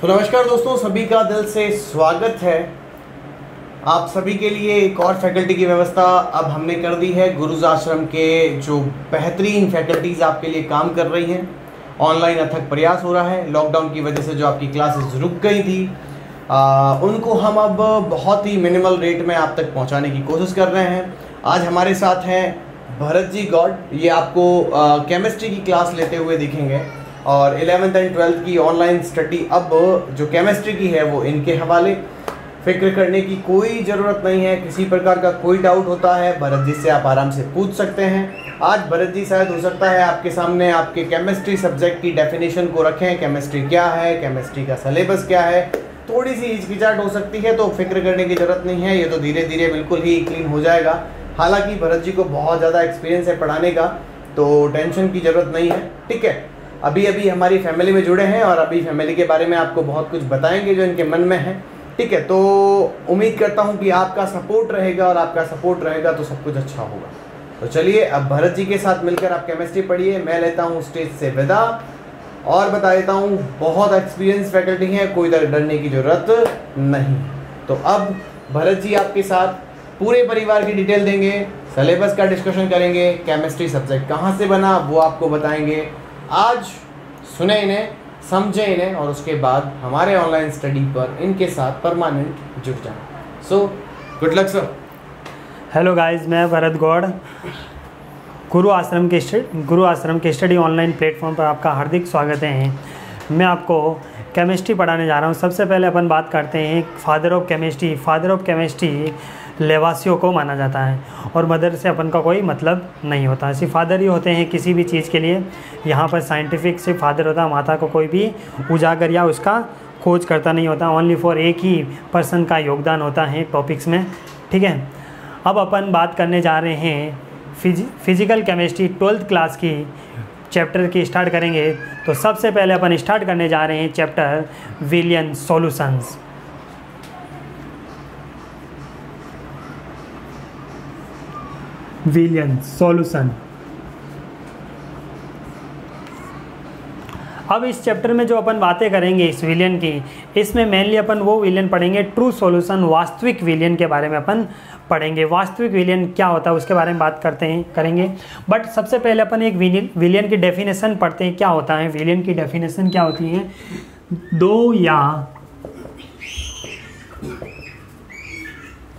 तो नमस्कार दोस्तों, सभी का दिल से स्वागत है। आप सभी के लिए एक और फैकल्टी की व्यवस्था अब हमने कर दी है। गुरुज आश्रम के जो बेहतरीन फैकल्टीज़ आपके लिए काम कर रही हैं। ऑनलाइन अथक प्रयास हो रहा है। लॉकडाउन की वजह से जो आपकी क्लासेस रुक गई थी उनको हम अब बहुत ही मिनिमल रेट में आप तक पहुंचाने की कोशिश कर रहे हैं। आज हमारे साथ हैं भरत जी गौड़। ये आपको केमिस्ट्री की क्लास लेते हुए दिखेंगे और 11th एंड 12th की ऑनलाइन स्टडी अब जो केमिस्ट्री की है वो इनके हवाले। फिक्र करने की कोई ज़रूरत नहीं है। किसी प्रकार का कोई डाउट होता है भरत जी से आप आराम से पूछ सकते हैं। आज भरत जी शायद हो सकता है आपके सामने आपके केमिस्ट्री सब्जेक्ट की डेफिनेशन को रखें। केमिस्ट्री क्या है, केमिस्ट्री का सिलेबस क्या है। थोड़ी सी हिचकिचाहट हो सकती है, तो फिक्र करने की ज़रूरत नहीं है। ये तो धीरे धीरे बिल्कुल ही क्लीन हो जाएगा। हालांकि भरत जी को बहुत ज़्यादा एक्सपीरियंस है पढ़ाने का, तो टेंशन की ज़रूरत नहीं है। ठीक है, अभी अभी हमारी फैमिली में जुड़े हैं और अभी फैमिली के बारे में आपको बहुत कुछ बताएंगे जो इनके मन में है। ठीक है, तो उम्मीद करता हूँ कि आपका सपोर्ट रहेगा और आपका सपोर्ट रहेगा तो सब कुछ अच्छा होगा। तो चलिए अब भरत जी के साथ मिलकर आप केमिस्ट्री पढ़िए। मैं लेता हूँ स्टेज से विदा और बता देता हूँ बहुत एक्सपीरियंस फैकल्टी है, कोई डरने की ज़रूरत नहीं। तो अब भरत जी आपके साथ पूरे परिवार की डिटेल देंगे, सिलेबस का डिस्कशन करेंगे, केमिस्ट्री सब्जेक्ट कहाँ से बना वो आपको बताएंगे। आज सुने इन्हें, समझे इन्हें और उसके बाद हमारे ऑनलाइन स्टडी पर इनके साथ परमानेंट जुड़ जाएं। So good luck sir. Hello guys, मैं भरत गौड़ गुरु आश्रम के स्टडी ऑनलाइन प्लेटफॉर्म पर आपका हार्दिक स्वागत है। मैं आपको केमिस्ट्री पढ़ाने जा रहा हूँ। सबसे पहले अपन बात करते हैं फादर ऑफ केमिस्ट्री लेवासियों को माना जाता है और मदर से अपन का कोई मतलब नहीं होता। सिर्फ फादर ही होते हैं किसी भी चीज़ के लिए। यहाँ पर साइंटिफिक सिर्फ फादर होता है, माता को कोई भी उजागर या उसका खोज करता नहीं होता। ओनली फॉर एक ही पर्सन का योगदान होता है टॉपिक्स में। ठीक है, अब अपन बात करने जा रहे हैं फिजिकल केमिस्ट्री 12th क्लास की चैप्टर की स्टार्ट करेंगे। तो सबसे पहले अपन स्टार्ट करने जा रहे हैं चैप्टर विलियन सॉल्यूशंस। विलियन सॉल्यूशन। अब इस चैप्टर में जो अपन बातें करेंगे इस विलियन की, इसमें मेनली अपन वो विलियन पढ़ेंगे ट्रू सॉल्यूशन, वास्तविक विलियन के बारे में अपन पढ़ेंगे। वास्तविक विलियन क्या होता है उसके बारे में बात करेंगे। बट सबसे पहले अपन एक विलियन की डेफिनेशन पढ़ते हैं। क्या होता है विलियन की डेफिनेशन, क्या होती है?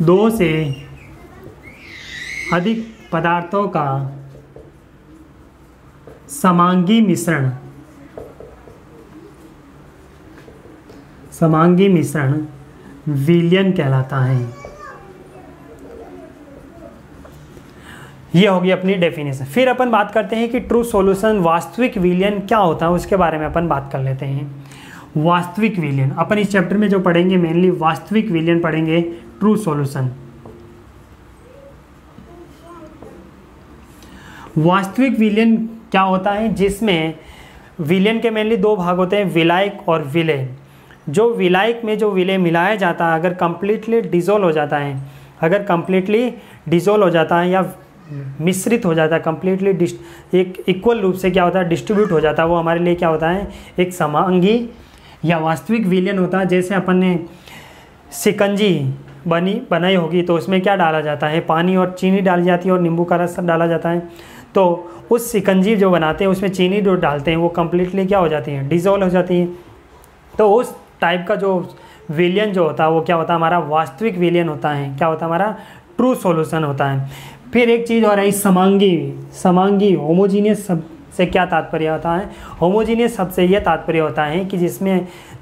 दो से अधिक पदार्थों का समांगी मिश्रण विलियन कहलाता है। ये होगी अपनी डेफिनेशन। फिर अपन बात करते हैं कि ट्रू सॉल्यूशन, वास्तविक विलियन क्या होता है उसके बारे में अपन बात कर लेते हैं। वास्तविक विलियन अपन इस चैप्टर में जो पढ़ेंगे मेनली वास्तविक विलियन पढ़ेंगे, ट्रू सॉल्यूशन। वास्तविक विलियन क्या होता है? जिसमें विलियन के मेनली दो भाग होते हैं, विलायक और विलेय। जो विलायक में जो विलेय मिलाया जाता है अगर कंप्लीटली डिसॉल्व हो जाता है या मिश्रित हो जाता है, कंप्लीटली एक इक्वल रूप से क्या होता है डिस्ट्रीब्यूट हो जाता है, वो हमारे लिए क्या होता है एक समांगी या वास्तविक विलियन होता है। जैसे अपन ने शिकंजी बनाई होगी तो उसमें क्या डाला जाता है, पानी और चीनी डाली जाती है और नींबू का रस डाला जाता है। तो उस शिकंजी जो बनाते हैं उसमें चीनी जो डालते हैं वो कम्प्लीटली क्या हो जाती है, डिसॉल्व हो जाती है। तो उस टाइप का जो विलियन जो होता है वो क्या होता है, हमारा वास्तविक विलियन होता है। क्या होता है, हमारा ट्रू सॉल्यूशन होता है। फिर एक चीज़ और है समांगी होमोजीनियस शब्द से क्या तात्पर्य होता है? होमोजीनियस शब्द से यह तात्पर्य होता है कि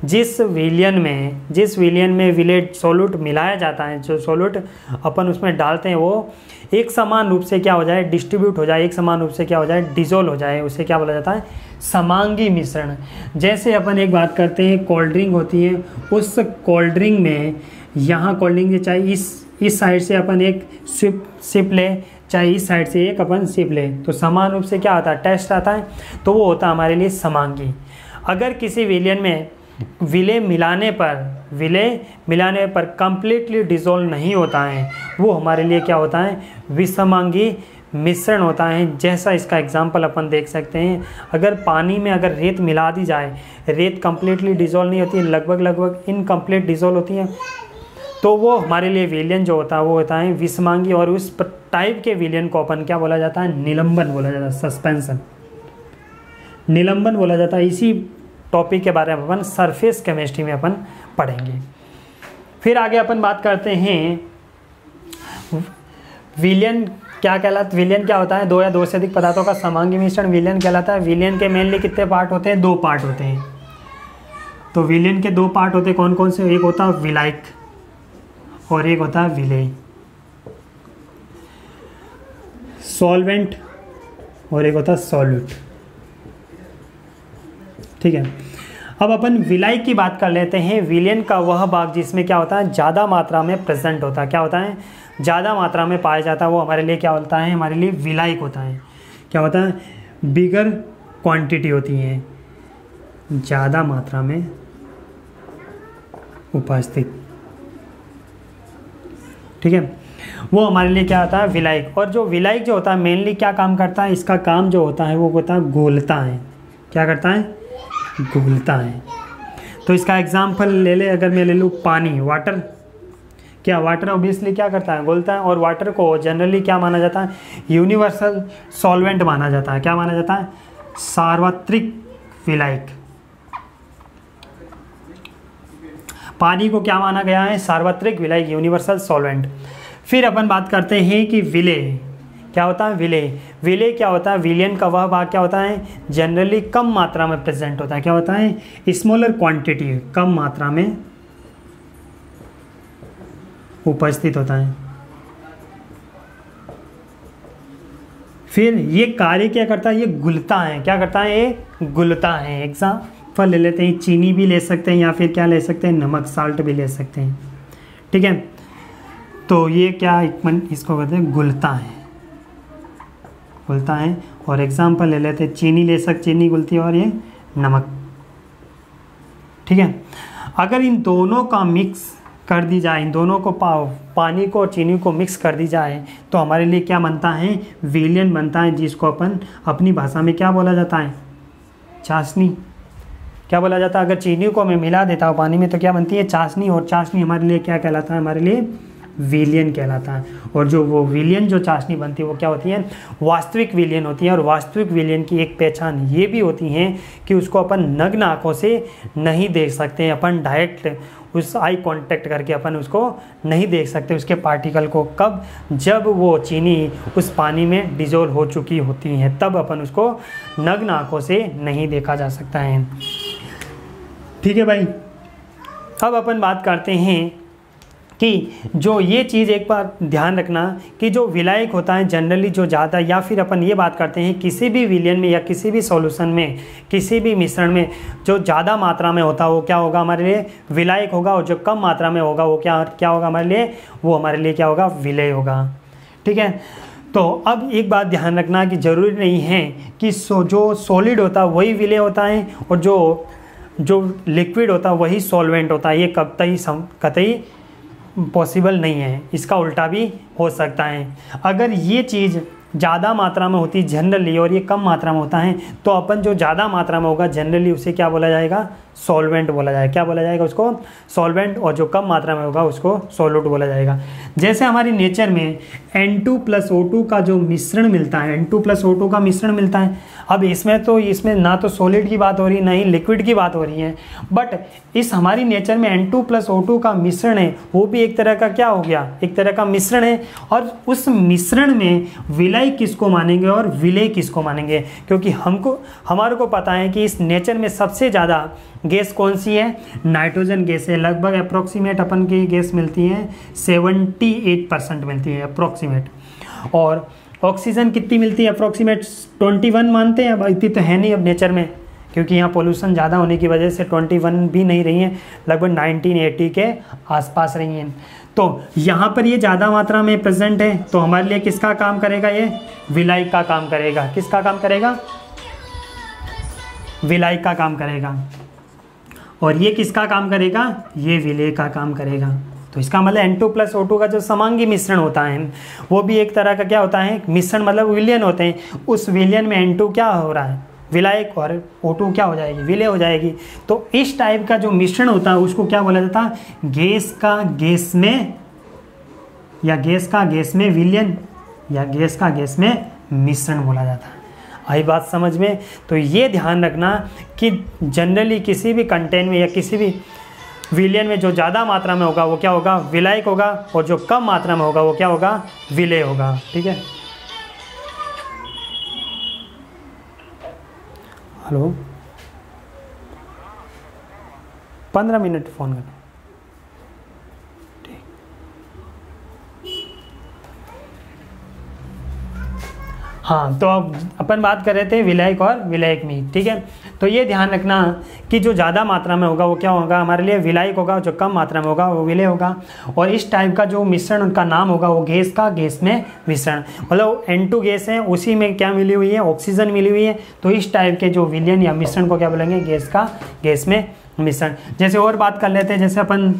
जिस विलियन में विलेट सोल्यूट मिलाया जाता है, जो सोल्यूट अपन उसमें डालते हैं वो एक समान रूप से क्या हो जाए, डिस्ट्रीब्यूट हो जाए, एक समान रूप से क्या हो जाए, डिसॉल्व हो जाए, उसे क्या बोला जाता है, समांगी मिश्रण। जैसे अपन एक बात करते हैं कोल्ड ड्रिंक होती है, उस कोल्ड ड्रिंक में यहाँ कोल्ड ड्रिंक चाहे इस साइड से अपन एक सिप ले, चाहे इस साइड से एक अपन सिप ले, तो समान रूप से क्या आता है, टेस्ट आता है। तो वो होता है हमारे लिए समांगी। अगर किसी विलियन में विलय मिलाने पर कंप्लीटली डिसॉल्व नहीं होता है, वो हमारे लिए क्या होता है, विषमांगी मिश्रण होता है। जैसा इसका एग्जाम्पल अपन देख सकते हैं, अगर पानी में अगर रेत मिला दी जाए, रेत कंप्लीटली डिसॉल्व नहीं होती है, लगभग इनकम्प्लीट डिसॉल्व होती है, तो वो हमारे लिए विलयन जो होता है वो होता है विषमांगी। और उस टाइप के विलयन को अपन क्या बोला जाता है, निलंबन बोला जाता है, सस्पेंशन, निलंबन बोला जाता है। इसी टॉपिक के बारे में अपन सरफेस केमिस्ट्री में अपन पढ़ेंगे। फिर आगे अपन बात करते हैं विलयन क्या कहलाता है। विलयन क्या होता है, दो या दो से अधिक पदार्थों का समांगी मिश्रण विलयन कहलाता है। विलयन के मेनली कितने पार्ट होते हैं, 2 पार्ट होते हैं। तो विलयन के 2 पार्ट होते हैं, कौन कौन से, एक होता है विलायक और एक होता है विलेय, सॉल्वेंट और एक होता है सॉल्यूट। ठीक है, अब अपन विलायक की बात कर लेते हैं। विलयन का वह भाग जिसमें क्या होता है, ज़्यादा मात्रा में प्रेजेंट होता है, क्या होता है, ज़्यादा मात्रा में पाया जाता है, वो हमारे लिए क्या होता है, हमारे लिए विलायक होता है। क्या होता है, बिगर क्वांटिटी होती है, ज़्यादा मात्रा में उपस्थित। ठीक है, वो हमारे लिए क्या होता है, विलायक। और जो विलायक जो होता है मेनली क्या काम करता है, इसका काम जो होता है वो होता है घोलता है। क्या करता है, घोलता है। तो इसका एग्जाम्पल ले ले, अगर मैं ले लूँ पानी, वाटर, क्या वाटर ऑब्वियसली क्या करता है, घोलता है। और वाटर को जनरली क्या माना जाता है, यूनिवर्सल सॉल्वेंट माना जाता है। क्या माना जाता है, सार्वत्रिक विलायक। पानी को क्या माना गया है, सार्वत्रिक विलायक, यूनिवर्सल सॉल्वेंट। फिर अपन बात करते हैं कि विलेय क्या होता है। विलेय क्या होता है, विलयन का वह भाग क्या होता है, जनरली कम मात्रा में प्रेजेंट होता है। क्या होता है, स्मॉलर क्वांटिटी, कम मात्रा में उपस्थित होता है। फिर ये कार्य क्या करता है, ये घुलता है। क्या करता है, ये घुलता है। एग्जाम्पल ले लेते हैं, चीनी भी ले सकते हैं या फिर क्या ले सकते हैं, नमक, साल्ट भी ले सकते हैं। ठीक है, तो ये क्या इसको कहते हैं, घुलता है, घुलता है। और एग्जाम्पल ले लेते हैं, चीनी ले सकते, चीनी घुलती है, और ये नमक। ठीक है, अगर इन दोनों का मिक्स कर दी जाए, इन दोनों को पानी को और चीनी को मिक्स कर दी जाए, तो हमारे लिए क्या बनता है, विलयन बनता है, जिसको अपन अपनी भाषा में क्या बोला जाता है, चाशनी। क्या बोला जाता है, अगर चीनी को मैं मिला देता हूँ पानी में तो क्या बनती है, चाशनी। और चाशनी हमारे लिए क्या कहलाता है, हमारे लिए विलयन कहलाता है। और जो वो विलयन जो चाशनी बनती है वो क्या होती है, वास्तविक विलयन होती है। और वास्तविक विलयन की एक पहचान ये भी होती है कि उसको अपन नग्न आँखों से नहीं देख सकते, अपन डायरेक्ट उस आई कांटेक्ट करके अपन उसको नहीं देख सकते, उसके पार्टिकल को। कब, जब वो चीनी उस पानी में डिजोल्व हो चुकी होती है, तब अपन उसको नग्न आँखों से नहीं देखा जा सकता है। ठीक है भाई, अब अपन बात करते हैं कि जो ये चीज़ एक बार ध्यान रखना कि जो विलायक होता है जनरली जो ज़्यादा, या फिर अपन ये बात करते हैं किसी भी विलयन में या किसी भी सॉल्यूशन में, किसी भी मिश्रण में जो ज़्यादा मात्रा में होता है वो क्या होगा, हमारे लिए विलायक होगा। और जो कम मात्रा में होगा वो क्या होगा हमारे लिए, वो हमारे लिए क्या होगा, विलेय होगा। ठीक है, तो अब एक बात ध्यान रखना कि ज़रूरी नहीं है कि जो सॉलिड होता है वही विलेय होता है और जो लिक्विड होता है वही सॉल्वेंट होता है। ये कतई पॉसिबल नहीं है, इसका उल्टा भी हो सकता है। अगर ये चीज़ ज़्यादा मात्रा में होती जनरली और ये कम मात्रा में होता है, तो अपन जो ज़्यादा मात्रा में होगा जनरली उसे क्या बोला जाएगा, सॉल्वेंट बोला जाएगा। क्या बोला जाएगा उसको, सॉल्वेंट। और जो कम मात्रा में होगा उसको सॉल्यूट बोला जाएगा। जैसे हमारी नेचर में N2+O2 का जो मिश्रण मिलता है, N2+O2 का मिश्रण मिलता है। अब इसमें ना तो सॉलिड की बात हो रही है, ना ही लिक्विड की बात हो रही है, बट इस हमारी नेचर में N2+O2 का मिश्रण है, वो भी एक तरह का क्या हो गया, एक तरह का मिश्रण है। और उस मिश्रण में विलय किसको मानेंगे और विलेय किसको मानेंगे, क्योंकि हमारे को पता है कि इस नेचर में सबसे ज़्यादा गैस कौन सी है, नाइट्रोजन गैस है। लगभग अप्रोक्सीमेट अपन की गैस मिलती है 78% मिलती है अप्रोक्सीमेट। और ऑक्सीजन कितनी मिलती है अप्रोक्सीमेट 21 मानते हैं। अब इतनी तो है नहीं अब नेचर में, क्योंकि यहाँ पोल्यूशन ज़्यादा होने की वजह से 21 भी नहीं रही है, लगभग 1980 के आसपास रही हैं। तो यहाँ पर ये ज़्यादा मात्रा में प्रेजेंट है, तो हमारे लिए किसका काम करेगा, ये विलायक का काम करेगा। किसका काम करेगा, विलायक का काम करेगा। और ये किसका काम करेगा, ये विलेय का काम करेगा। तो इसका मतलब N2 + O2 का जो समांगी मिश्रण होता है वो भी एक तरह का क्या होता है, मिश्रण मतलब विलयन होते हैं। उस विलयन में N2 क्या हो रहा है, विलायक, और O2 क्या हो जाएगी, विलेय हो जाएगी। तो इस टाइप का जो मिश्रण होता है उसको क्या बोला जाता है, गैस का गैस में, या गैस का गैस में विलयन, या गैस का गैस में मिश्रण बोला जाता है। आई बात समझ में। तो ये ध्यान रखना कि जनरली किसी भी कंटेंट में या किसी भी विलयन में जो ज़्यादा मात्रा में होगा वो क्या होगा, विलायक होगा, और जो कम मात्रा में होगा वो क्या होगा, विलेय होगा। ठीक है, हेलो, 15 मिनट फ़ोन करना। हाँ, तो अब अपन बात कर रहे थे विलायक और विलायक में। ठीक है, तो ये ध्यान रखना कि जो ज़्यादा मात्रा में होगा वो क्या होगा, हमारे लिए विलायक होगा, जो कम मात्रा में होगा वो विलेय होगा। और इस टाइप का जो मिश्रण उनका नाम होगा वो गैस का गैस में मिश्रण, मतलब N2 गैस है, उसी में क्या मिली हुई है, ऑक्सीजन मिली हुई है। तो इस टाइप के जो विलयन या मिश्रण को क्या बोलेंगे, गैस का गैस में मिश्रण। जैसे और बात कर लेते हैं, जैसे अपन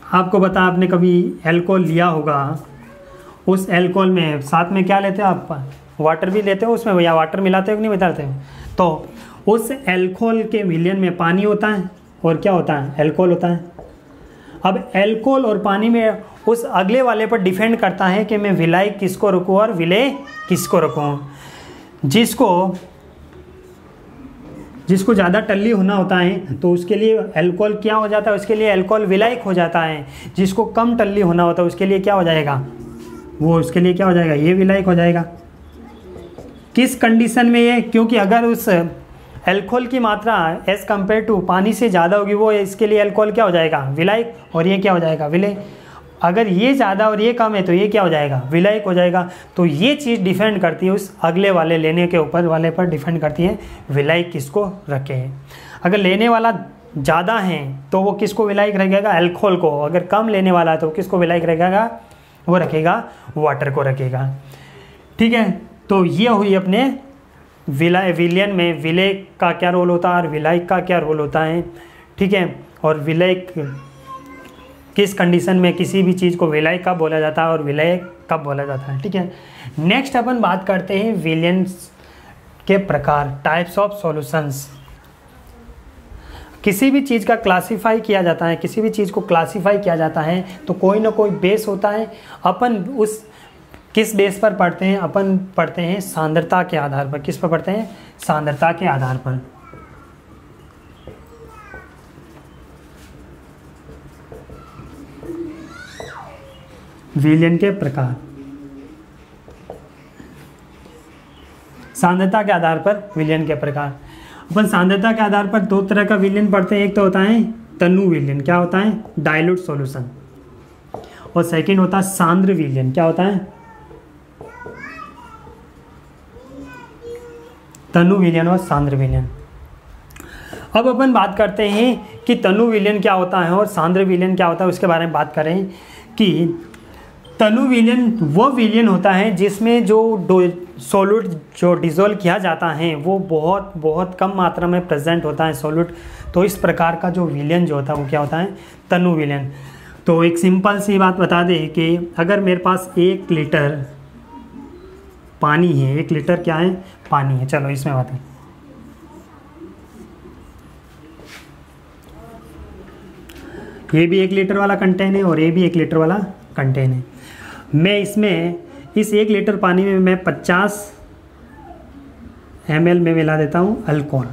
आपको बता, आपने कभी एल्कोहल लिया होगा, उस एल्कोहल में साथ में क्या लेते हो आप, वाटर भी लेते हो उसमें, या वाटर मिलाते हो कि नहीं मिलाते हो। तो उस एल्कोहल के विलयन में पानी होता है और क्या होता है, एल्कोहल होता है। अब एल्कोहल और पानी में उस अगले वाले पर डिपेंड करता है कि मैं विलायक किसको रखूँ और विलेय किसको रखूँ। जिसको ज़्यादा टल्ली होना होता है तो उसके लिए एल्कोहल क्या हो जाता है, उसके लिए एल्कोहल विलायक हो जाता है। जिसको कम टल्ली होना होता है उसके लिए क्या हो जाएगा, वो उसके लिए क्या हो जाएगा, ये विलायक हो जाएगा। किस कंडीशन में ये, क्योंकि अगर उस एल्कोहल की मात्रा एज़ कम्पेयर टू पानी से ज़्यादा होगी, वो इसके लिए एल्कोहल क्या हो जाएगा, विलायक, और ये क्या हो जाएगा, विलेय। अगर ये ज़्यादा और ये कम है तो ये क्या हो जाएगा, विलायक हो जाएगा। तो ये चीज़ डिपेंड करती है उस अगले वाले लेने के ऊपर वाले पर डिपेंड करती है विलायक किसको रखे हैं। अगर लेने वाला ज़्यादा है तो वो किसको विलायक रखेगा, एल्कोहल को। अगर कम लेने वाला है तो किसको विलायक रखेगा, वो रखेगा वाटर को रखेगा। ठीक है, तो ये हुई अपने विलयन में विलेय का क्या रोल होता है और विलायक का क्या रोल होता है। ठीक है, और विलायक किस कंडीशन में किसी भी चीज़ को विलायक कब बोला जाता है और विलायक कब बोला जाता है। ठीक है, नेक्स्ट अपन बात करते हैं विलयंस के प्रकार, टाइप्स ऑफ सॉल्यूशंस। किसी भी चीज़ का क्लासीफाई किया जाता है, किसी भी चीज़ को क्लासीफाई किया जाता है तो कोई ना कोई बेस होता है। अपन उस किस बेस पर पढ़ते हैं, अपन पढ़ते हैं सांद्रता के आधार पर। किस पर पढ़ते हैं, सांद्रता के आधार पर। विलयन के प्रकार, सांद्रता के आधार पर विलयन के प्रकार। अपन सांद्रता के आधार पर दो तरह का विलयन पढ़ते हैं। एक तो होता है तनु विलयन, क्या होता है, डाइल्यूट सॉल्यूशन, और सेकंड होता है सांद्र विलयन, क्या होता है, तनु विलयन और सांद्र विलयन। अब अपन बात करते हैं कि तनु विलयन क्या होता है और सांद्र विलयन क्या होता है, उसके बारे में बात करें कि तनु विलयन वो विलयन होता है जिसमें जो सॉल्यूट जो डिज़ोल्व किया जाता है वो बहुत बहुत कम मात्रा में प्रेजेंट होता है सॉल्यूट। तो इस प्रकार का जो विलयन जो होता है वो क्या होता है, तनु विलयन। तो एक सिंपल सी बात बता दें कि अगर मेरे पास 1 लीटर पानी है, 1 लीटर क्या है, पानी है। चलो इसमें बात है, ये भी 1 लीटर वाला कंटेन है और ये भी 1 लीटर वाला कंटेन है। मैं इसमें इस 1 लीटर पानी में मैं 50 ml में मिला देता हूँ अल्कोहल।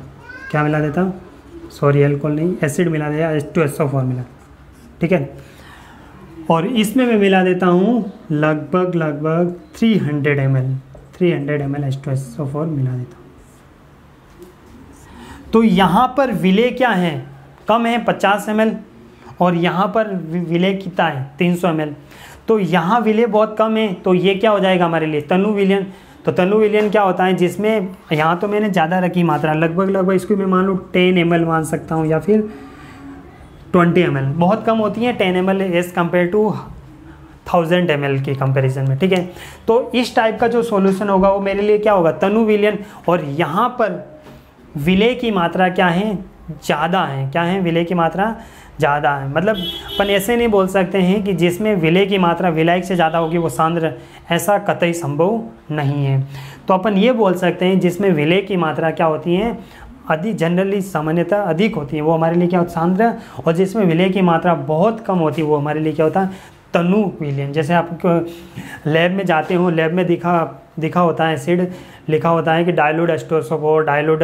क्या मिला देता हूँ, सॉरी अल्कोहल नहीं, एसिड मिला दिया, H2SO4 मिला। ठीक है, और इसमें मैं मिला देता हूँ लगभग 300 ml H2SO4 मिला देता हूँ। तो यहाँ पर विलेय क्या है, कम है 50 ml, और यहाँ पर विलेय कितना है 300 ml। तो यहाँ विलेय बहुत कम है, तो ये क्या हो जाएगा हमारे लिए, तनु विलयन। तो तनु विलयन क्या होता है, जिसमें यहाँ तो मैंने ज़्यादा रखी मात्रा, लगभग इसको मैं मान लूँ 10 ml मान सकता हूँ या फिर 20 ml, बहुत कम होती है 10 ml as compared to 1000 ml के कंपैरिजन में। ठीक है, तो इस टाइप का जो सॉल्यूशन होगा वो मेरे लिए क्या होगा, तनु विलयन। और यहाँ पर विलेय की मात्रा क्या है, ज़्यादा है, क्या है, विलय की मात्रा ज़्यादा है। मतलब अपन ऐसे नहीं बोल सकते हैं कि जिसमें विलय की मात्रा विलायक से ज़्यादा होगी वो सांद्र, ऐसा कतई संभव नहीं है। तो अपन ये बोल सकते हैं जिसमें विलय की मात्रा क्या होती है, अधिक, जनरली सामान्यतः अधिक होती है, वो हमारे लिए क्या होता है, सांद्र। और जिसमें विलय की मात्रा बहुत कम होती है वो हमारे लिए क्या होता है, तनु विलयन। जैसे आप लैब में जाते हो, लैब में दिखा होता है एसिड, लिखा होता है कि डाइल्यूट H2SO4, डाइल्यूट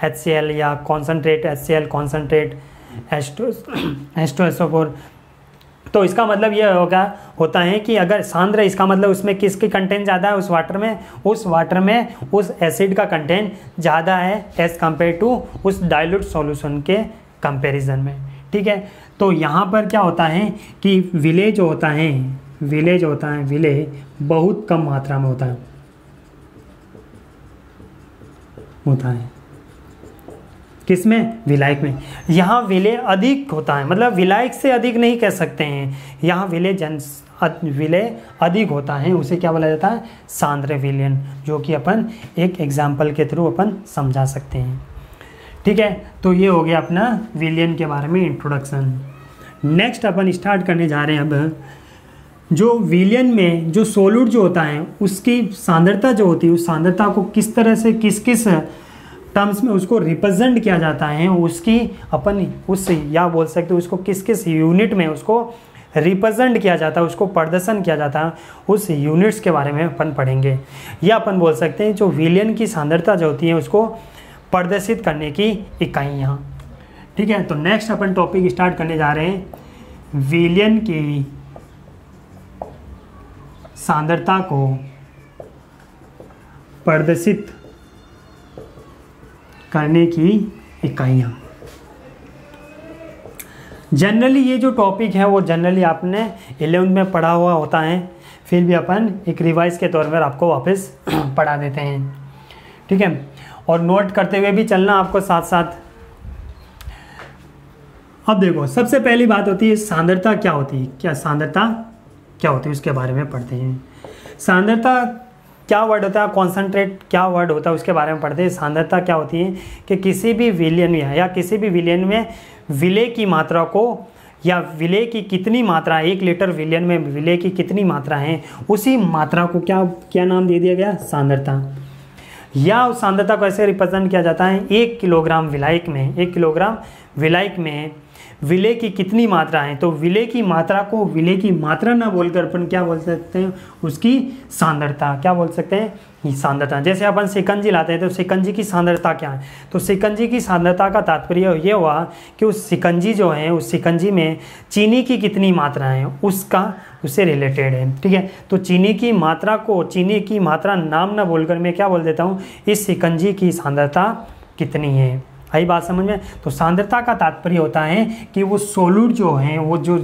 HCl या कॉन्सनट्रेट HCl, कॉन्सनट्रेट H2SO4। तो इसका मतलब ये होता है कि अगर सांद्र, इसका मतलब उसमें किसकी कंटेंट ज़्यादा है, उस वाटर में उस एसिड का कंटेंट ज़्यादा है एज़ कम्पेयर टू उस डाइल्यूट सॉल्यूशन के कंपैरिजन में। ठीक है, तो यहाँ पर क्या होता है कि विलय जो होता है विलय बहुत कम मात्रा में होता है किसमें, विलायक में। यहाँ विलय अधिक होता है, मतलब विलायक से अधिक नहीं कह सकते हैं, यहाँ विलय अधिक होता है, उसे क्या बोला जाता है, सांद्र विलयन, जो कि अपन एक एग्जाम्पल के थ्रू अपन समझा सकते हैं। ठीक है, तो ये हो गया अपना विलयन के बारे में इंट्रोडक्शन। नेक्स्ट अपन स्टार्ट करने जा रहे हैं अब, जो विलयन में जो सोल्यूट जो होता है उसकी सांद्रता जो होती है, उस सांद्रता को किस तरह से किस टर्म्स में उसको रिप्रेजेंट किया जाता है, उसकी अपन उस, या बोल सकते हैं उसको किस यूनिट में उसको रिप्रेजेंट किया जाता है, उसको प्रदर्शन किया जाता है, उस यूनिट्स के बारे में अपन पढ़ेंगे। या अपन बोल सकते हैं जो विलयन की सांद्रता जो होती है उसको प्रदर्शित करने की इकाइयाँ। ठीक है, तो नेक्स्ट अपन टॉपिक स्टार्ट करने जा रहे हैं, विलयन की सांद्रता को प्रदर्शित करने की इकाइयाँ। जनरली ये जो टॉपिक है वो जनरली आपने 11th में पढ़ा हुआ होता है, फिर भी अपन एक रिवाइज के तौर पर आपको वापस पढ़ा देते हैं। ठीक है, और नोट करते हुए भी चलना आपको साथ साथ। अब देखो, सबसे पहली बात होती है सांद्रता क्या होती है, सांद्रता क्या होती है उसके बारे में पढ़ते हैं। सांद्रता क्या वर्ड होता है, कॉन्सनट्रेट क्या वर्ड होता है उसके बारे में पढ़ते हैं। सांद्रता क्या होती है कि किसी भी विलयन में या किसी भी विलयन में विलय की मात्रा को, या विलय की कितनी मात्रा, 1 लीटर विलयन में विलय की कितनी मात्रा है, उसी मात्रा को क्या नाम दे दिया गया, सांद्रता। या उस सांद्रता को ऐसे रिप्रेजेंट किया जाता है 1 किलोग्राम विलायक में, 1 किलोग्राम विलायक में विलय की कितनी मात्रा है। तो विलय की मात्रा को विलय की मात्रा ना बोलकर अपन क्या बोल सकते हैं, उसकी सांद्रता, क्या बोल सकते हैं, सांद्रता। जैसे अपन शिकंजी लाते हैं तो शिकंजी की सांद्रता क्या है, तो शिकंजी की सांद्रता का तात्पर्य ये हुआ कि उस शिकंजी जो है, उस शिकंजी में चीनी की कितनी मात्रा है उससे रिलेटेड है। ठीक है, तो चीनी की मात्रा नाम ना बोलकर मैं क्या बोल देता हूँ, इस शिकंजी की सांद्रता कितनी है। आई बात समझ में। तो सांद्रता का तात्पर्य होता है कि वो सोल्यूट जो है, वो जो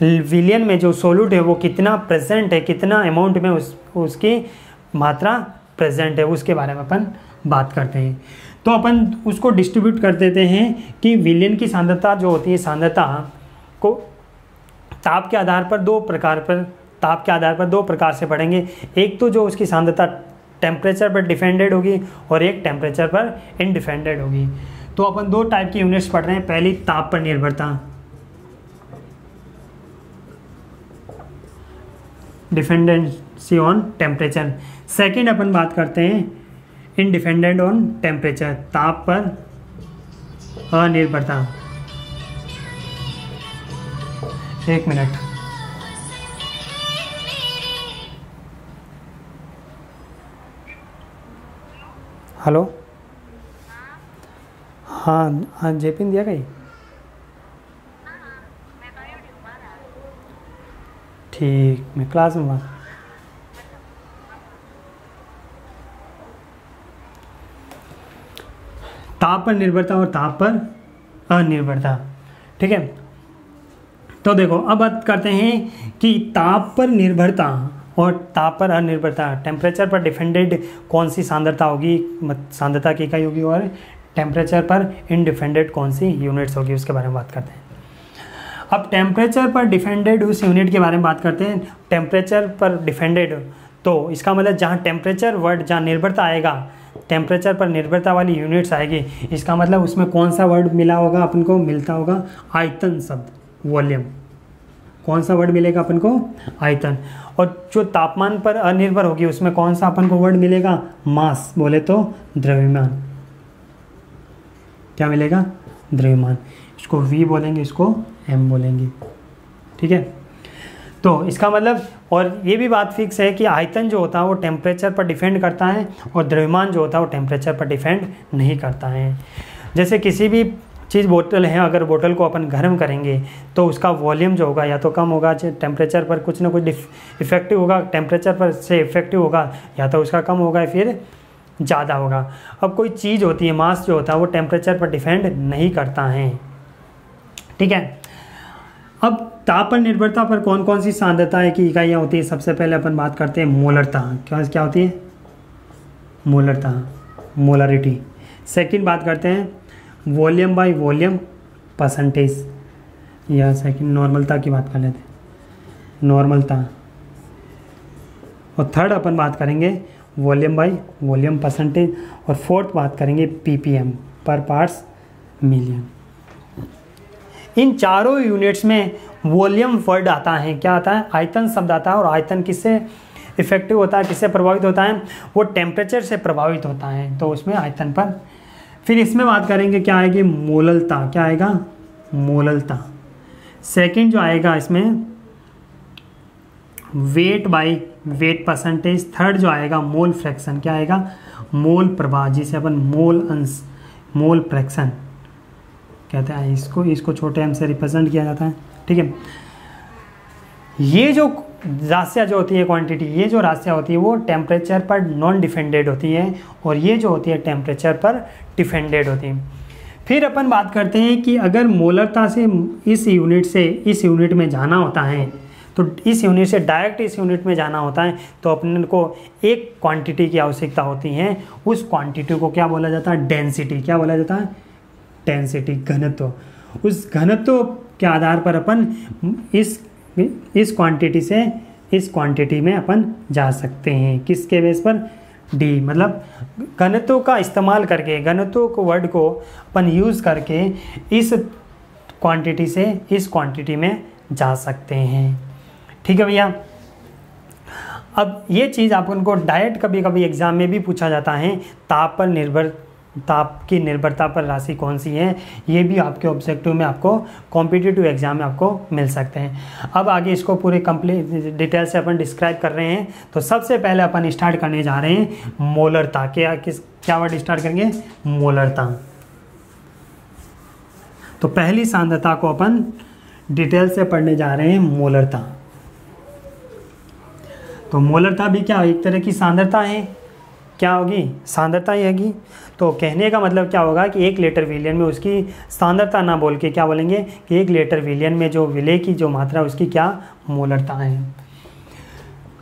विलयन में जो सोल्यूट है वो कितना प्रेजेंट है, कितना अमाउंट में उसकी मात्रा प्रेजेंट है, उसके बारे में अपन बात करते हैं। तो अपन उसको डिस्ट्रीब्यूट कर देते हैं कि विलयन की सांद्रता जो होती है, सांद्रता को ताप के आधार पर दो प्रकार से पढ़ेंगे। एक तो जो उसकी सांद्रता टेम्परेचर पर डिपेंडेंट होगी और एक टेम्परेचर पर इंडिपेंडेंट होगी। तो अपन 2 टाइप की यूनिट्स पढ़ रहे हैं। पहली ताप पर निर्भरता, डिपेंडेंसी ऑन टेम्परेचर। सेकंड अपन बात करते हैं इंडिपेंडेंट ऑन टेम्परेचर, ताप पर अनिर्भरता। 1 मिनट। हेलो, हाँ जेपिन दिया गई, ठीक, मैं क्लास में। ताप पर निर्भरता और ताप पर अनिर्भरता। ठीक है, तो देखो अब बात करते हैं कि ताप पर निर्भरता और ताप पर अनिर्भरता, टेम्परेचर पर डिपेंडेंट कौन सी सांद्रता होगी, सांद्रता की इकाई होगी, और टेम्परेचर पर इंडिपेंडेंट कौन सी यूनिट्स होगी, उसके बारे में बात करते हैं। अब टेम्परेचर पर डिपेंडेंट उस यूनिट के बारे में बात करते हैं। टेम्परेचर पर डिपेंडेंट, तो इसका मतलब जहाँ टेम्परेचर वर्ड, जहाँ निर्भरता आएगा, टेम्परेचर पर निर्भरता वाली यूनिट्स आएगी, इसका मतलब उसमें कौन सा वर्ड मिला होगा अपन को, मिलता होगा आयतन शब्द, वॉल्यूम। कौन सा वर्ड मिलेगा अपन को, आयतन। और जो तापमान पर अनिर्भर होगी उसमें कौन सा अपन को वर्ड मिलेगा, मास, बोले तो द्रव्यमान। क्या मिलेगा, द्रव्यमान। इसको V बोलेंगे, इसको M बोलेंगे, ठीक है। तो इसका मतलब, और ये भी बात फिक्स है कि आयतन जो होता है वो टेम्परेचर पर डिपेंड करता है और द्रव्यमान जो होता है वो टेम्परेचर पर डिपेंड नहीं करता है। जैसे किसी भी चीज़, बोतल है, अगर बोतल को अपन गर्म करेंगे तो उसका वॉल्यूम जो होगा या तो कम होगा, टेम्परेचर पर कुछ ना कुछ इफेक्टिव होगा, टेम्परेचर पर से इफेक्टिव होगा, या तो उसका कम होगा फिर ज़्यादा होगा। अब कोई चीज़ होती है, मास जो होता है वो टेम्परेचर पर डिपेंड नहीं करता है, ठीक है। अब ताप पर निर्भरता पर कौन कौन सी सांद्रता की इकाइयाँ होती है, सबसे पहले अपन बात करते हैं मोलरता। क्या होती है, मोलरता, मोलारिटी। सेकंड बात करते हैं वॉल्यूम बाय वॉल्यूम परसेंटेज, या सेकंड नॉर्मलता की बात कर लेते हैं, नॉर्मलता। और थर्ड अपन बात करेंगे वॉल्यूम बाय वॉल्यूम परसेंटेज, और फोर्थ बात करेंगे ppm, पर पार्ट्स मिलियन। इन चारों यूनिट्स में वॉल्यूम वर्ड आता है, क्या आता है, आयतन शब्द आता है। और आयतन किससे इफेक्टिव होता है, किससे प्रभावित होता है, वो टेम्परेचर से प्रभावित होता है, तो उसमें आयतन पर। फिर इसमें बात करेंगे क्या आएगी, मोललता। क्या आएगा, मोललता। सेकंड जो आएगा इसमें weight by weight percentage. Third जो आएगा मोल फ्रैक्शन। क्या आएगा, मोल प्रवाह, जिसे अपन मोल अंश, मोल फ्रैक्शन कहते हैं। इसको छोटे m से रिप्रेजेंट किया जाता है, ठीक है। ये जो राशियाँ जो होती है, क्वांटिटी, ये जो राशियाँ होती है वो टेम्परेचर पर नॉन डिफेंडेड होती है, और ये जो होती है टेम्परेचर पर डिफेंडेड होती है। फिर अपन बात करते हैं कि अगर मोलरता से इस यूनिट में जाना होता है, तो इस यूनिट से डायरेक्ट इस यूनिट में जाना होता है, तो अपन को एक क्वांटिटी की आवश्यकता होती है। उस क्वांटिटी को क्या बोला जाता है, डेंसिटी। क्या बोला जाता है, डेंसिटी, घनत्व। उस घनत्व के आधार पर अपन इस क्वांटिटी से इस क्वांटिटी में अपन जा सकते हैं। किसके बेस पर, डी, मतलब घनत्व का इस्तेमाल करके, घनत्व को वर्ड को अपन यूज़ करके इस क्वांटिटी से इस क्वांटिटी में जा सकते हैं, ठीक है भैया। अब ये चीज़ अपन को डायरेक्ट कभी कभी एग्जाम में भी पूछा जाता है, ताप की निर्भरता पर राशि कौन सी है, ये भी आपके ऑब्जेक्टिव में, आपको कॉम्पिटिटिव एग्जाम में आपको मिल सकते हैं। अब आगे इसको पूरे कंप्लीट डिटेल से अपन डिस्क्राइब कर रहे हैं। तो सबसे पहले अपन स्टार्ट करने जा रहे हैं मोलरता। क्या वर्ड स्टार्ट करेंगे, मोलरता। तो पहली सांद्रता को अपन डिटेल से पढ़ने जा रहे हैं, मोलरता। तो मोलरता भी क्या, एक तरह की सांद्रता है। क्या होगी, सांद्रता ही होगी। तो कहने का मतलब क्या होगा कि 1 लीटर विलियन में उसकी सांद्रता ना बोल के क्या बोलेंगे कि 1 लीटर विलियन में जो विलय की जो मात्रा है उसकी क्या, मोलरता है।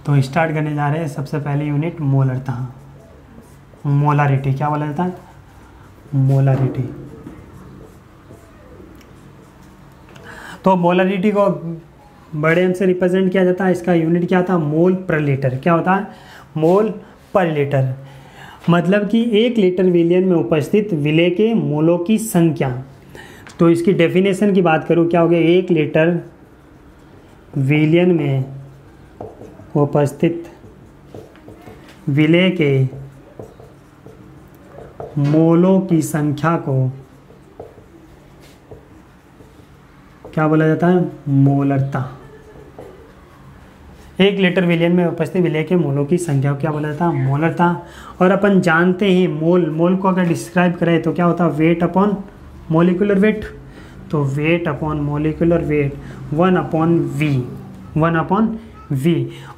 तो स्टार्ट करने जा रहे हैं सबसे पहले यूनिट मोलरता, मोलारिटी। क्या बोला जाता है, मोलारिटी। तो मोलारिटी को बड़े एम से रिप्रेजेंट किया जाता है। इसका यूनिट क्या था, मोल पर लीटर। क्या होता है, मोल पर लीटर। मतलब कि 1 लीटर विलियन में उपस्थित विलय के मोलों की संख्या। तो इसकी डेफिनेशन की बात करूँ, क्या हो गया, 1 लीटर विलियन में उपस्थित विलय के मोलों की संख्या को क्या बोला जाता है, मोलरता। 1 लीटर विलियन में उपस्थित विलय के मोलों की संख्या को क्या बोला जाता है, मोलरता। और अपन जानते हैं मोल को अगर डिस्क्राइब करें तो क्या होता है, वेट अपॉन मोलिकुलर वेट। तो weight upon molecular weight 1/V।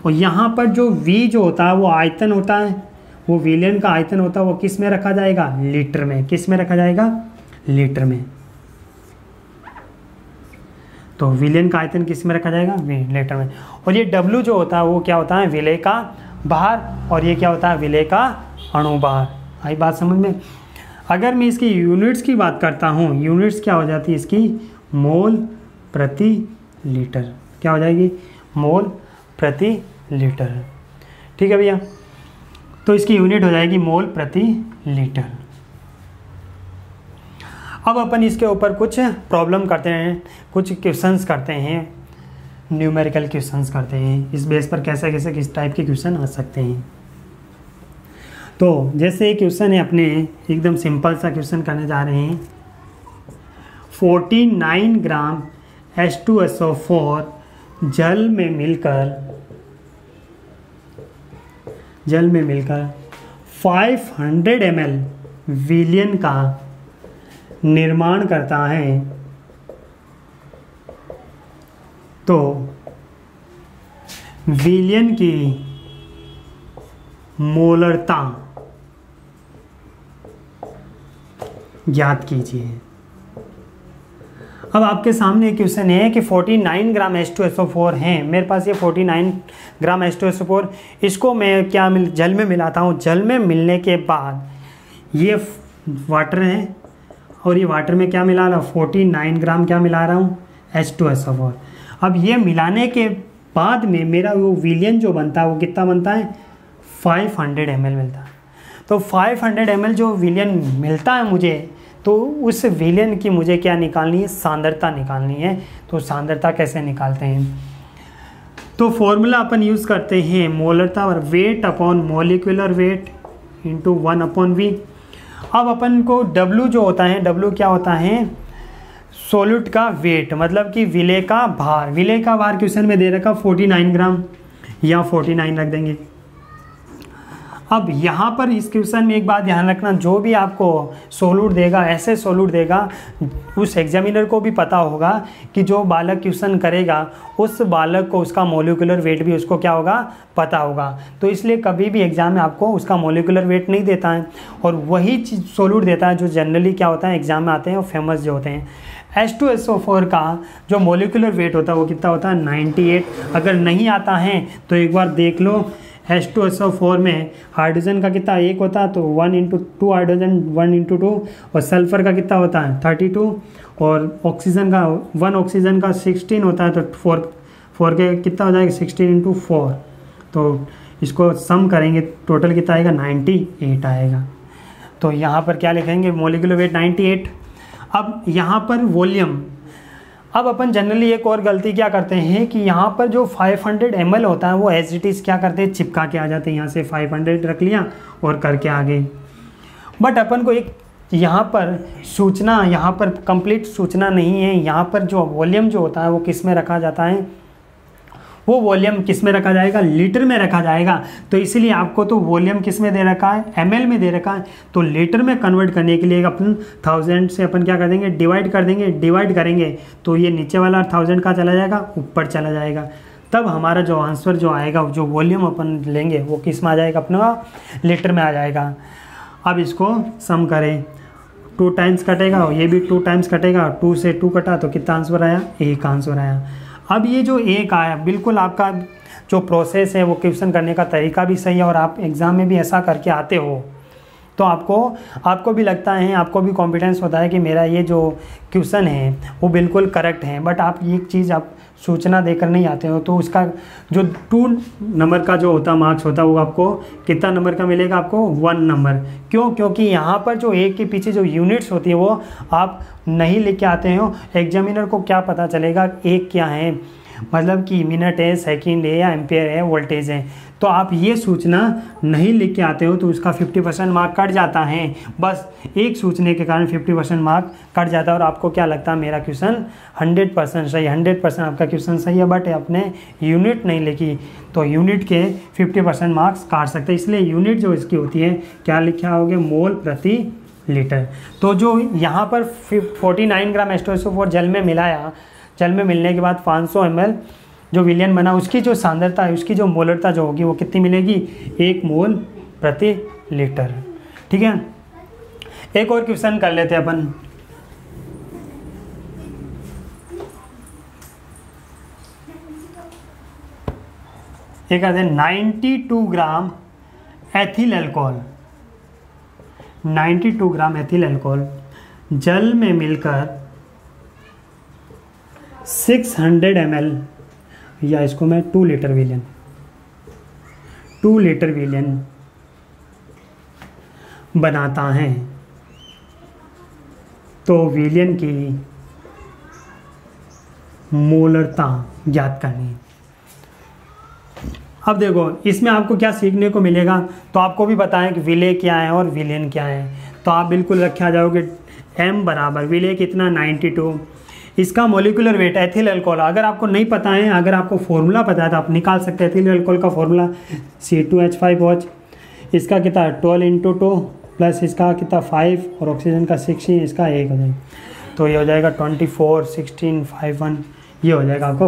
और यहाँ पर जो V जो होता है वो आयतन होता है, वो विलियन का आयतन होता है, वो किस में रखा जाएगा, लीटर में। किस में रखा जाएगा, लीटर में। तो विलियन का आयतन किस में रखा जाएगा, लीटर में। और ये W जो होता है वो क्या होता है, विलय का भार, और ये क्या होता है, विलय का अणुभार। आई बात समझ में। अगर मैं इसकी यूनिट्स की बात करता हूँ, यूनिट्स क्या हो जाती है इसकी, मोल प्रति लीटर। क्या हो जाएगी, मोल प्रति लीटर। ठीक है भैया। तो इसकी यूनिट हो जाएगी मोल प्रति लीटर। अब अपन इसके ऊपर कुछ प्रॉब्लम करते हैं, कुछ क्वेश्चंस करते हैं, न्यूमेरिकल क्वेश्चंस करते हैं। इस बेस पर कैसे कैसे किस टाइप के क्वेश्चन आ सकते हैं। तो जैसे एक क्वेश्चन है, अपने एकदम सिंपल सा क्वेश्चन करने जा रहे हैं। 49 ग्राम H2SO4 जल में मिलकर 500 ml विलयन का निर्माण करता है, तो विलयन की मोलरता ज्ञात कीजिए। अब आपके सामने एक क्वेश्चन है कि 49 ग्राम H2SO4 हैं, मेरे पास ये 49 ग्राम H2SO4, इसको मैं जल में मिलाता हूँ। जल में मिलने के बाद ये वाटर है और ये वाटर में क्या मिला रहा हूँ, 49 ग्राम क्या मिला रहा हूँ, H2SO4। अब ये मिलाने के बाद में मेरा वो विलयन जो बनता है वो कितना बनता है, 500 ml मिलता है। तो 500 ml जो विलयन मिलता है मुझे, तो उस विलयन की मुझे क्या निकालनी है, सांद्रता निकालनी है। तो सांद्रता कैसे निकालते हैं, तो फॉर्मूला अपन यूज़ करते हैं मोलरता और weight upon molecular weight into 1/V। अब अपन को W जो होता है, W क्या होता है, सॉल्यूट का वेट, मतलब कि विलय का भार। विलय का भार क्वेश्चन में दे रखा 49 ग्राम, या 49 रख देंगे। अब यहाँ पर इस क्वेश्चन में एक बात ध्यान रखना, जो भी आपको सोल्यूट देगा, ऐसे सोल्यूट देगा, उस एग्जामिनर को भी पता होगा कि जो बालक क्वेश्चन करेगा उस बालक को उसका मोलिकुलर वेट भी उसको क्या होगा, पता होगा। तो इसलिए कभी भी एग्जाम में आपको उसका मोलिकुलर वेट नहीं देता है, और वही सोल्यूट देता है जो जनरली क्या होता है एग्जाम में आते हैं और फेमस जो होते हैं। H2SO4 का जो मोलिकुलर वेट होता है वो कितना होता है, 98। अगर नहीं आता है तो एक बार देख लो, H2SO4 में हाइड्रोजन का कितना एक होता है, तो 1/2 हाइड्रोजन 1/2, और सल्फर का कितना होता है 32, और ऑक्सीजन का 1 ऑक्सीजन का 16 होता है, तो 4 के कितना हो जाएगा 16 × 4। तो इसको सम करेंगे टोटल कितना आएगा, 98 आएगा। तो यहाँ पर क्या लिखेंगे, मोलिकुलर वेट 98। अब यहाँ पर वॉल्यूम, अब अपन जनरली एक और गलती क्या करते हैं कि यहाँ पर जो 500 ml होता है वो एज इट इज़ क्या करते हैं, चिपका के आ जाते हैं। यहाँ से 500 रख लिया और करके आ गए। बट अपन को एक यहाँ पर सूचना, यहाँ पर कंप्लीट सूचना नहीं है। यहाँ पर जो वॉल्यूम जो होता है वो किस में रखा जाता है, वो वॉल्यूम किस में रखा जाएगा, लीटर में रखा जाएगा। तो इसीलिए आपको तो वॉल्यूम किस में दे रखा है, ml में दे रखा है। तो लीटर में कन्वर्ट करने के लिए अपन 1000 से अपन क्या कर देंगे, डिवाइड कर देंगे। डिवाइड करेंगे तो ये नीचे वाला 1000 का चला जाएगा, ऊपर चला जाएगा। तब हमारा जो आंसर जो आएगा, जो वॉल्यूम अपन लेंगे वो किस में आ जाएगा, अपना लीटर में आ जाएगा। अब इसको सम करें, 2 टाइम्स कटेगा, ये भी 2 टाइम्स कटेगा, 2 से 2 कटा तो कितना आंसर आया, 1 आंसर आया। अब ये जो 1 आया, बिल्कुल आपका जो प्रोसेस है वो क्वेश्चन करने का तरीका भी सही है, और आप एग्ज़ाम में भी ऐसा करके आते हो तो आपको भी लगता है, आपको भी कॉन्फिडेंस होता है कि मेरा ये जो क्वेश्चन है वो बिल्कुल करेक्ट है। बट आप ये चीज़ आप सूचना देकर नहीं आते हो, तो उसका जो 2 नंबर का जो होता मार्क्स होता है वो आपको कितना नंबर का मिलेगा, आपको 1 नंबर। क्यों, क्योंकि यहाँ पर जो 1 के पीछे जो यूनिट्स होती है वो आप नहीं लेके आते हो। एग्जामिनर को क्या पता चलेगा 1 क्या है, मतलब कि मिनट है, सेकंड है, या एम्पेयर है, वोल्टेज है। तो आप ये सूचना नहीं लिख के आते हो तो उसका 50% मार्क कट जाता है। बस एक सूचने के कारण 50% मार्क कट जाता है, और आपको क्या लगता है मेरा क्वेश्चन 100% सही, 100% आपका क्वेश्चन सही है, बट आपने यूनिट नहीं लिखी तो यूनिट के 50% मार्क्स काट सकते हैं। इसलिए यूनिट जो इसकी होती है क्या लिखा होगा, मोल प्रति लीटर। तो जो यहाँ पर 49 ग्राम H2SO4 जल में मिलाया, जल में मिलने के बाद 500 ml जो विलयन बना, उसकी जो सांद्रता है, उसकी जो मोलरता जो होगी वो कितनी मिलेगी, 1 मोल प्रति लीटर। ठीक है, एक और क्वेश्चन कर लेते हैं अपन। एक करते हैं 92 ग्राम एथिल अल्कोहल, 92 ग्राम एथिल अल्कोहल जल में मिलकर 600 ml, या इसको मैं 2 लीटर विलयन बनाता है। तो विलयन की मोलरता ज्ञात करनी है। अब देखो इसमें आपको क्या सीखने को मिलेगा, तो आपको भी बताएं कि विलय क्या है और विलयन क्या है। तो आप बिल्कुल रखे आ जाओगे m बराबर विलय कितना 92, इसका मोलिकुलर वेट एथिल अल्कोहल, अगर आपको नहीं पता है, अगर आपको फॉर्मूला पता है तो आप निकाल सकते हैं। एथिल अल्कोहल का फॉर्मूला C2H5OH, इसका कितना 12 × 2 प्लस इसका कितना 5 और ऑक्सीजन का 16, इसका 1 हो जाएगा। तो ये हो जाएगा 24 16 5 1, ये हो जाएगा आपको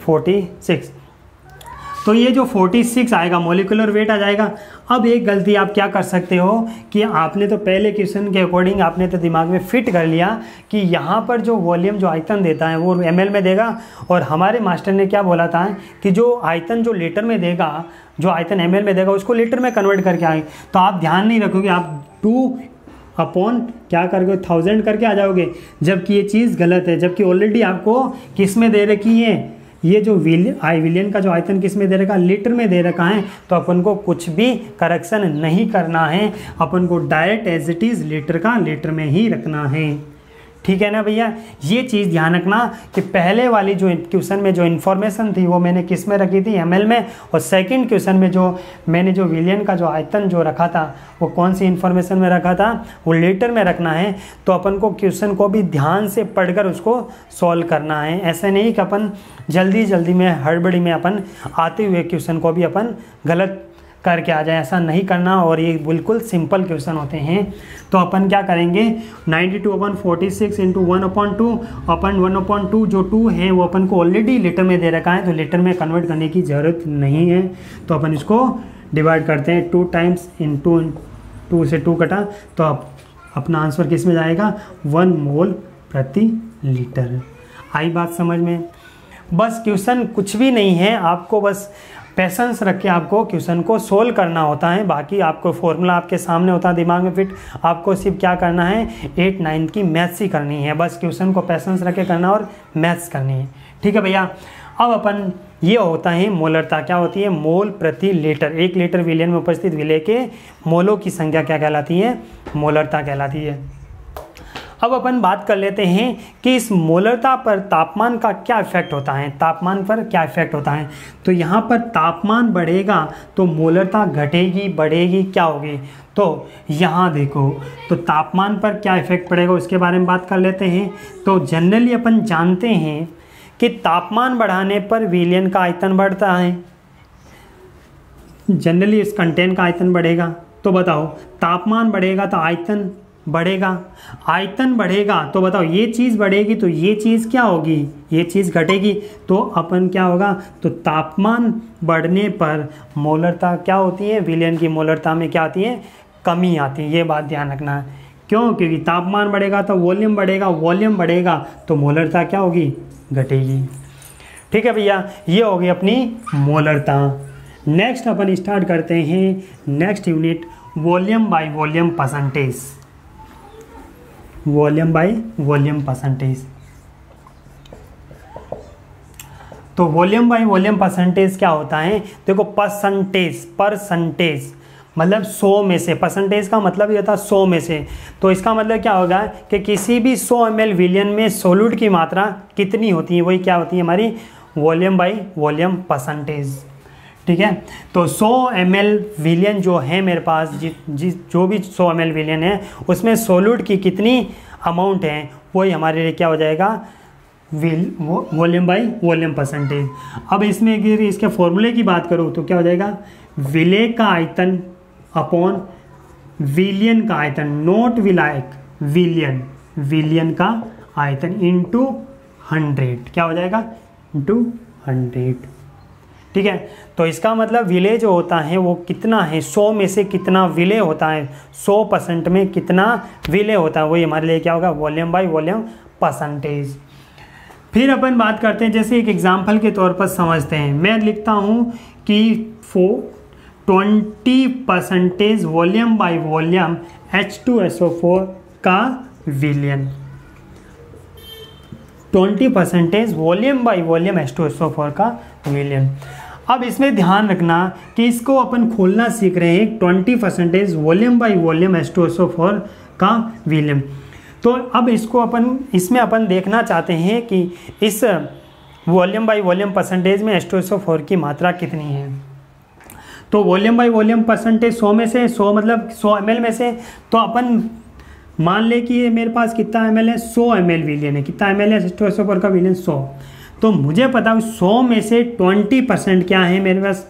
46। तो ये जो 46 आएगा मोलिकुलर वेट आ जाएगा। अब एक गलती आप क्या कर सकते हो कि आपने तो पहले क्वेश्चन के अकॉर्डिंग आपने तो दिमाग में फिट कर लिया कि यहाँ पर जो वॉल्यूम जो आयतन देता है वो ml में देगा, और हमारे मास्टर ने क्या बोला था कि जो आयतन जो लीटर में देगा, जो आयतन ml में देगा उसको लीटर में कन्वर्ट करके आए। तो आप ध्यान नहीं रखोगे, आप 2 क्या करके 1000 करके आ जाओगे, जबकि ये चीज़ गलत है। जबकि ऑलरेडी आपको किस में दे रखी है, ये जो विलयन का जो आयतन किस में दे रखा, लीटर में दे रखा है। तो अपन को कुछ भी करेक्शन नहीं करना है, अपन को direct as it is litre का लीटर में ही रखना है। ठीक है ना भैया, ये चीज़ ध्यान रखना कि पहले वाली जो क्वेश्चन में जो इन्फॉर्मेशन थी वो मैंने किस में रखी थी, ml में, और सेकंड क्वेश्चन में जो मैंने जो विलयन का जो आयतन जो रखा था वो कौन सी इन्फॉर्मेशन में रखा था, वो लीटर में रखना है। तो अपन को क्वेश्चन को भी ध्यान से पढ़कर उसको सॉल्व करना है। ऐसे नहीं कि अपन जल्दी में हड़बड़ी में अपन आते हुए क्वेश्चन को भी अपन गलत करके आ जाए, ऐसा नहीं करना। और ये बिल्कुल सिंपल क्वेश्चन होते हैं। तो अपन क्या करेंगे 92/46 × 1/2 अपन 1/2 जो 2 है वो अपन को ऑलरेडी लीटर में दे रखा है, तो लीटर में कन्वर्ट करने की ज़रूरत नहीं है। तो अपन इसको डिवाइड करते हैं 2 टाइम्स इन 2 से 2 कटा, तो अब अपना आंसर किस में जाएगा 1 मोल प्रति लीटर। आई बात समझ में। बस क्वेश्चन कुछ भी नहीं है, आपको बस पेशेंस रख के आपको क्वेश्चन को सोल्व करना होता है। बाकी आपको फॉर्मूला आपके सामने होता है दिमाग में फिट, आपको सिर्फ क्या करना है 8 9 की मैथ्स ही करनी है। बस क्वेश्चन को पेशेंस रख के करना और मैथ्स करनी है। ठीक है भैया। अब अपन ये होता है मोलरता, क्या होती है मोल प्रति लीटर। 1 लीटर विलयन में उपस्थित विलय के मोलों की संख्या क्या कहलाती है, मोलरता कहलाती है। अब अपन बात कर लेते हैं कि इस मोलरता पर तापमान का क्या इफेक्ट होता है, तापमान पर क्या इफेक्ट होता है। तो यहाँ पर तापमान बढ़ेगा तो मोलरता घटेगी बढ़ेगी क्या होगी। तो यहाँ देखो, तो तापमान पर क्या इफेक्ट पड़ेगा उसके बारे में बात कर लेते हैं। तो जनरली अपन जानते हैं कि तापमान बढ़ाने पर विलयन का आयतन बढ़ता है, जनरली इस कंटेंट का आयतन बढ़ेगा। तो बताओ तापमान बढ़ेगा तो आयतन बढ़ेगा, आयतन बढ़ेगा तो बताओ ये चीज़ बढ़ेगी तो ये चीज़ क्या होगी, ये चीज़ घटेगी। तो अपन क्या होगा, तो तापमान बढ़ने पर मोलरता क्या होती है, विलयन की मोलरता में क्या आती है, कमी आती है। ये बात ध्यान रखना है। क्यों, क्योंकि तापमान बढ़ेगा तो वॉल्यूम बढ़ेगा, वॉल्यूम बढ़ेगा तो मोलरता क्या होगी, घटेगी। ठीक है भैया, ये होगी अपनी मोलरता। नेक्स्ट अपन स्टार्ट करते हैं next unit volume by volume percentage. Volume by volume percentage. तो वॉल्यूम बाय वॉल्यूम परसेंटेज क्या होता है, देखो परसेंटेज मतलब 100 में से, परसेंटेज का मतलब ये होता है 100 में से। तो इसका मतलब क्या होगा कि किसी भी 100 ml विलयन में सोल्यूट की मात्रा कितनी होती है, वही क्या होती है हमारी वॉल्यूम बाय वॉल्यूम परसेंटेज। ठीक है। तो 100 ml विलयन जो है मेरे पास, जो भी 100 ml विलयन है उसमें सोल्यूट की कितनी अमाउंट है, वही हमारे लिए क्या हो जाएगा वॉल्यूम बाय वॉल्यूम परसेंटेज। अब इसमें अगर इसके फॉर्मूले की बात करूँ तो क्या हो जाएगा विलय का आयतन अपॉन विलयन का आयतन, नॉट विलायक विलयन, विलयन का आयतन इंटू 100, क्या हो जाएगा इंटू 100। ठीक है। तो इसका मतलब विलय जो होता है वो कितना है, 100 में से कितना विलय होता है, 100% में कितना विलय होता है, वही हमारे लिए क्या होगा वॉल्यूम बाय वॉल्यूम परसेंटेज। फिर अपन बात करते हैं, जैसे एक एग्जांपल के तौर पर समझते हैं। मैं लिखता हूँ कि 20% वॉल्यूम बाय वॉल्यूम H2SO4 का विलयन, 20% वॉल्यूम बाय वॉल्यूम H2SO4 का विलयन। अब इसमें ध्यान रखना कि इसको अपन खोलना सीख रहे हैं 20% वॉल्यूम बाय वॉल्यूम H2SO4 का विलियम। तो अब इसमें अपन देखना चाहते हैं कि इस वॉल्यूम बाय वॉल्यूम परसेंटेज में H2SO4 की मात्रा कितनी है। तो वॉल्यूम बाय वॉल्यूम परसेंटेज 100 में से 100 मतलब 100 ml में से, तो अपन मान ले कि ये मेरे पास कितना ml है, 100 ml विलियन है। कितना ml है H2SO4 का विलियन? 100। तो मुझे पता है 100 में से 20% क्या है मेरे पास,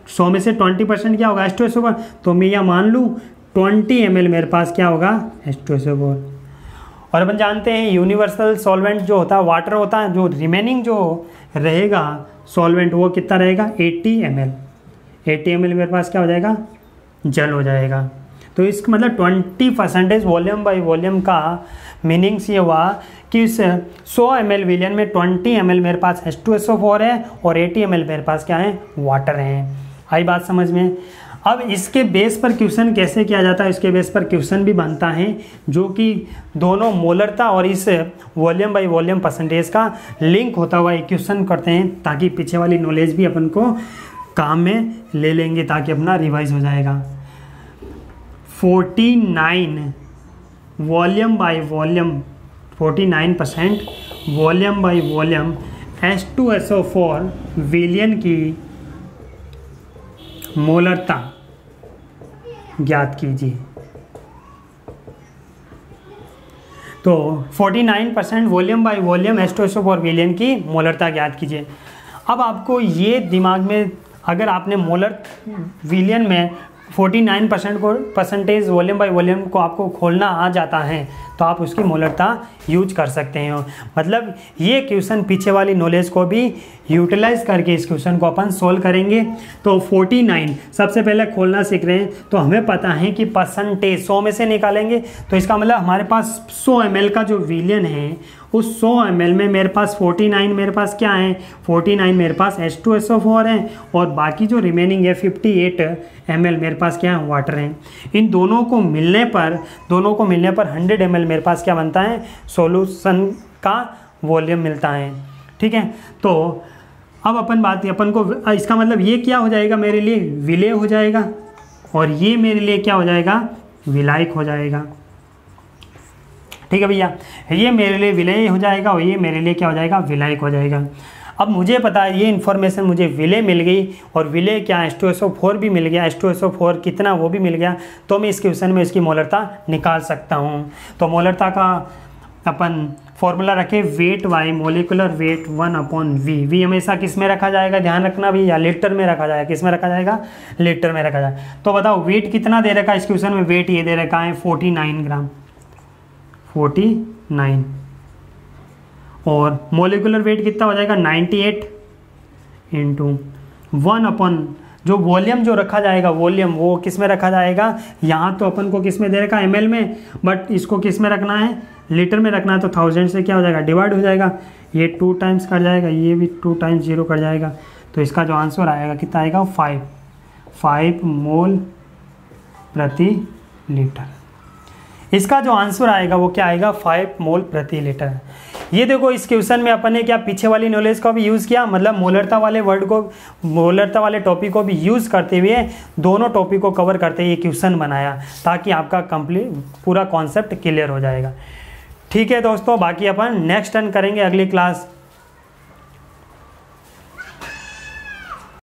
100 में से 20% क्या होगा H2SO4। तो मैं यह मान लूँ 20 ml मेरे पास क्या होगा H2SO4। और अपन जानते हैं यूनिवर्सल सॉल्वेंट जो होता है वाटर होता है, जो रिमेनिंग जो रहेगा सॉल्वेंट वो कितना रहेगा 80 ml। 80 ml मेरे पास क्या हो जाएगा, जल हो जाएगा। तो इसका मतलब 20% वॉल्यूम बाय वॉल्यूम का मीनिंग्स ये हुआ कि इस 100 ml विलियन में 20 ml मेरे पास H2SO4 है और 80 ml मेरे पास क्या है, वाटर है। आई बात समझ में। अब इसके बेस पर क्वेश्चन कैसे किया जाता है, इसके बेस पर क्वेश्चन भी बनता है जो कि दोनों मोलरता और इस वॉल्यूम बाय वॉल्यूम परसेंटेज का लिंक होता हुआ एक क्वेश्चन करते हैं, ताकि पीछे वाली नॉलेज भी अपन को काम में ले लेंगे, ताकि अपना रिवाइज हो जाएगा। 49 volume by volume 49% volume by volume H2SO4 विलियन की मोलरता ज्ञात कीजिए। तो 49% वॉल्यूम बाय वॉल्यूम H2SO4 विलियन की मोलरता ज्ञात कीजिए। अब आपको ये दिमाग में, अगर आपने मोलर विलियन में 49% परसेंटेज वॉल्यूम बाय वॉल्यूम को आपको खोलना आ जाता है, तो आप उसकी मोलरता यूज कर सकते हैं। मतलब ये क्वेश्चन पीछे वाली नॉलेज को भी यूटिलाइज करके इस क्वेश्चन को अपन सोल्व करेंगे। तो 49 सबसे पहले खोलना सीख रहे हैं, तो हमें पता है कि परसेंटेज 100 में से निकालेंगे। तो इसका मतलब हमारे पास 100 ml का जो विलियन है, उस 100 ml में मेरे पास 49 मेरे पास क्या है, 49 मेरे पास H2SO4 है, और बाकी जो रिमेनिंग है 58 ml मेरे पास क्या है, वाटर है। इन दोनों को मिलने पर 100 ml मेरे पास क्या बनता है, सॉल्यूशन का वॉल्यूम मिलता है। ठीक है। तो अब अपन को इसका मतलब ये क्या हो जाएगा, मेरे लिए विलेय हो जाएगा, और ये मेरे लिए क्या हो जाएगा, विलायक हो जाएगा। ठीक है भैया, ये मेरे लिए विलेय हो जाएगा और ये मेरे लिए क्या हो जाएगा, विलायक हो जाएगा। अब मुझे पता है, ये इन्फॉर्मेशन मुझे विलेय मिल गई, और विलेय क्या H2SO4 भी मिल गया, H2SO4 कितना वो भी मिल गया, तो मैं इस क्वेश्चन में इसकी मोलरता निकाल सकता हूँ। तो मोलरता का अपन फॉर्मूला रखें, weight by molecular weight 1/V। V हमेशा किस में रखा जाएगा, ध्यान रखना भी, या लीटर में रखा जाएगा। किस में रखा जाएगा, लीटर में रखा जाएगा। तो बताओ वेट कितना दे रखा है इस क्वेश्चन में, वेट ये दे रखा है 49 ग्राम, 49, और मोलिकुलर वेट कितना हो जाएगा 98 इंटू 1/, जो वॉल्यूम जो रखा जाएगा, वॉल्यूम वो किस में रखा जाएगा, यहाँ तो अपन को किस में दे रखा है, ml में, बट इसको किस में रखना है, लीटर में रखना है। तो 1000 से क्या हो जाएगा, डिवाइड हो जाएगा, ये 2 टाइम्स कट जाएगा, ये भी 2 टाइम्स 0 कट जाएगा। तो इसका जो आंसर आएगा कितना आएगा, 5 मोल प्रति लीटर। इसका जो आंसर आएगा वो क्या आएगा, 5 मोल प्रति लीटर। ये देखो इस क्वेश्चन में अपन ने क्या पीछे वाली नॉलेज का भी यूज़ किया, मतलब मोलरता वाले वर्ड को, मोलरता वाले टॉपिक को भी यूज़ करते हुए दोनों टॉपिक को कवर करते हुए ये क्वेश्चन बनाया, ताकि आपका कंप्लीट पूरा कॉन्सेप्ट क्लियर हो जाएगा। ठीक है दोस्तों, बाकी अपन नेक्स्ट टर्न करेंगे अगली क्लास